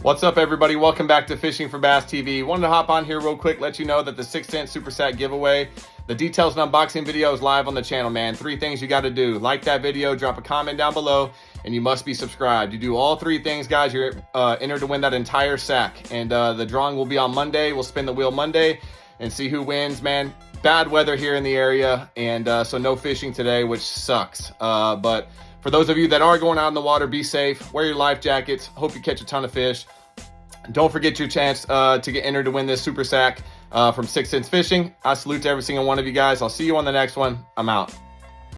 What's up, everybody? Welcome back to Fishing for Bass TV. Wanted to hop on here real quick, let you know that the 6-cent Super Sack giveaway, the details and unboxing video is live on the channel, man. 3 things you got to do. Like that video, drop a comment down below, and you must be subscribed. You do all 3 things, guys, you're entered to win that entire sack. And the drawing will be on Monday. We'll spin the wheel Monday and see who wins, man. Bad weather here in the area, and so no fishing today, which sucks. But for those of you that are going out in the water, be safe. Wear your life jackets. Hope you catch a ton of fish. Don't forget your chance to get entered to win this super sack from 6 Cents Fishing. I salute to every single one of you guys. I'll see you on the next one. I'm out.